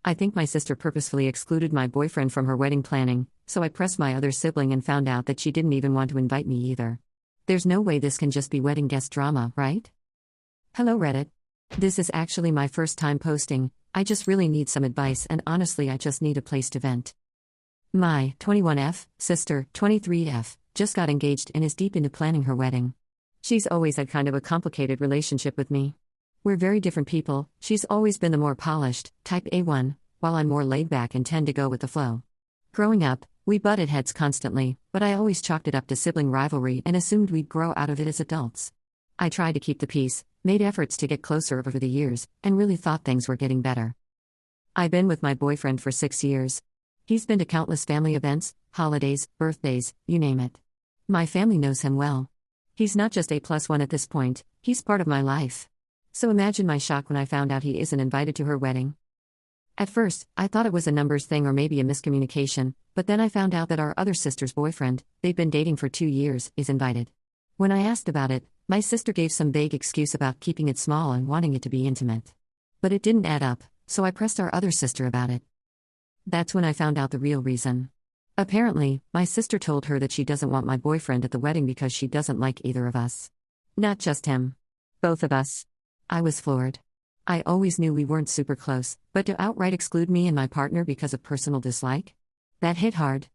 I think my sister purposefully excluded my boyfriend from her wedding planning, so I pressed my other sibling and found out that she didn't even want to invite me either. There's no way this can just be wedding guest drama, right? Hello Reddit. This is actually my first time posting. I just really need some advice, and honestly I just need a place to vent. My 21F sister, 23F, just got engaged and is deep into planning her wedding. She's always had kind of a complicated relationship with me. We're very different people. She's always been the more polished, type A1, while I'm more laid back and tend to go with the flow. Growing up, we butted heads constantly, but I always chalked it up to sibling rivalry and assumed we'd grow out of it as adults. I tried to keep the peace, made efforts to get closer over the years, and really thought things were getting better. I've been with my boyfriend for 6 years. He's been to countless family events, holidays, birthdays, you name it. My family knows him well. He's not just A+1 at this point, he's part of my life. So imagine my shock when I found out he isn't invited to her wedding. At first, I thought it was a numbers thing or maybe a miscommunication, but then I found out that our other sister's boyfriend, they've been dating for 2 years, is invited. When I asked about it, my sister gave some vague excuse about keeping it small and wanting it to be intimate. But it didn't add up, so I pressed our other sister about it. That's when I found out the real reason. Apparently, my sister told her that she doesn't want my boyfriend at the wedding because she doesn't like either of us. Not just him. Both of us. I was floored. I always knew we weren't super close, but to outright exclude me and my partner because of personal dislike? That hit hard.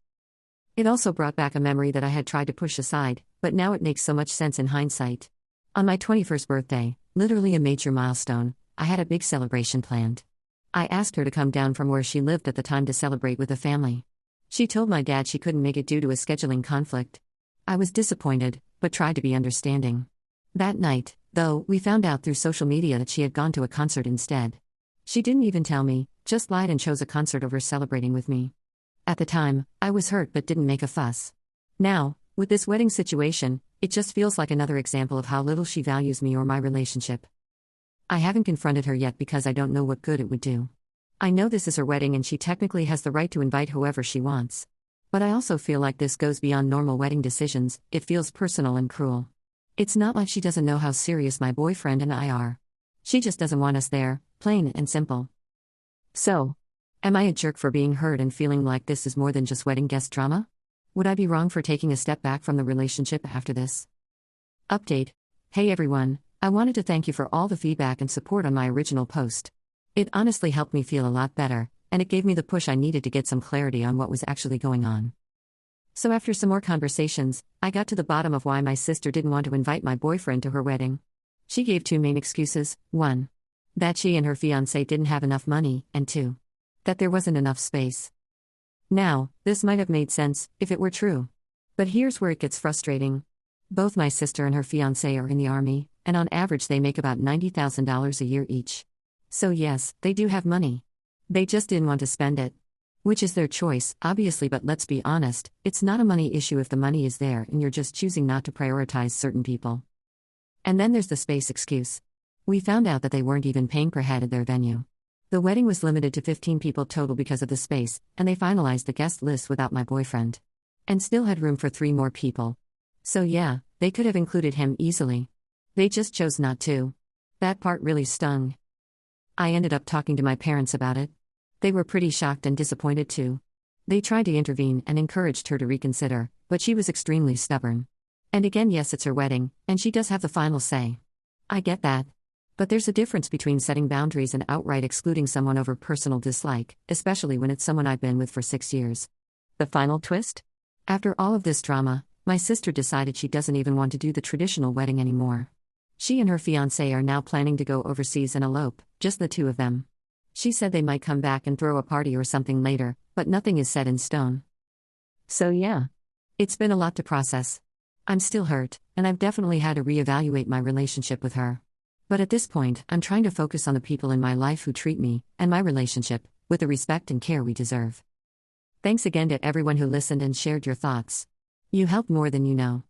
It also brought back a memory that I had tried to push aside, but now it makes so much sense in hindsight. On my 21st birthday, literally a major milestone, I had a big celebration planned. I asked her to come down from where she lived at the time to celebrate with the family. She told my dad she couldn't make it due to a scheduling conflict. I was disappointed, but tried to be understanding. That night, though, we found out through social media that she had gone to a concert instead. She didn't even tell me, just lied and chose a concert over celebrating with me. At the time, I was hurt but didn't make a fuss. Now, with this wedding situation, it just feels like another example of how little she values me or my relationship. I haven't confronted her yet because I don't know what good it would do. I know this is her wedding and she technically has the right to invite whoever she wants. But I also feel like this goes beyond normal wedding decisions. It feels personal and cruel. It's not like she doesn't know how serious my boyfriend and I are. She just doesn't want us there, plain and simple. So, am I a jerk for being hurt and feeling like this is more than just wedding guest drama? Would I be wrong for taking a step back from the relationship after this? Update. Hey everyone, I wanted to thank you for all the feedback and support on my original post. It honestly helped me feel a lot better, and it gave me the push I needed to get some clarity on what was actually going on. So after some more conversations, I got to the bottom of why my sister didn't want to invite my boyfriend to her wedding. She gave 2 main excuses: 1, that she and her fiancé didn't have enough money, and 2, that there wasn't enough space. Now, this might have made sense, if it were true. But here's where it gets frustrating. Both my sister and her fiancé are in the army, and on average they make about $90,000 a year each. So yes, they do have money. They just didn't want to spend it. Which is their choice, obviously, but let's be honest, it's not a money issue if the money is there and you're just choosing not to prioritize certain people. And then there's the space excuse. We found out that they weren't even paying per head at their venue. The wedding was limited to 15 people total because of the space, and they finalized the guest list without my boyfriend. And still had room for 3 more people. So yeah, they could have included him easily. They just chose not to. That part really stung. I ended up talking to my parents about it. They were pretty shocked and disappointed too. They tried to intervene and encouraged her to reconsider, but she was extremely stubborn. And again, yes, it's her wedding, and she does have the final say. I get that. But there's a difference between setting boundaries and outright excluding someone over personal dislike, especially when it's someone I've been with for 6 years. The final twist? After all of this drama, my sister decided she doesn't even want to do the traditional wedding anymore. She and her fiancé are now planning to go overseas and elope, just the 2 of them. She said they might come back and throw a party or something later, but nothing is set in stone. So yeah, it's been a lot to process. I'm still hurt, and I've definitely had to reevaluate my relationship with her. But at this point, I'm trying to focus on the people in my life who treat me, and my relationship, with the respect and care we deserve. Thanks again to everyone who listened and shared your thoughts. You helped more than you know.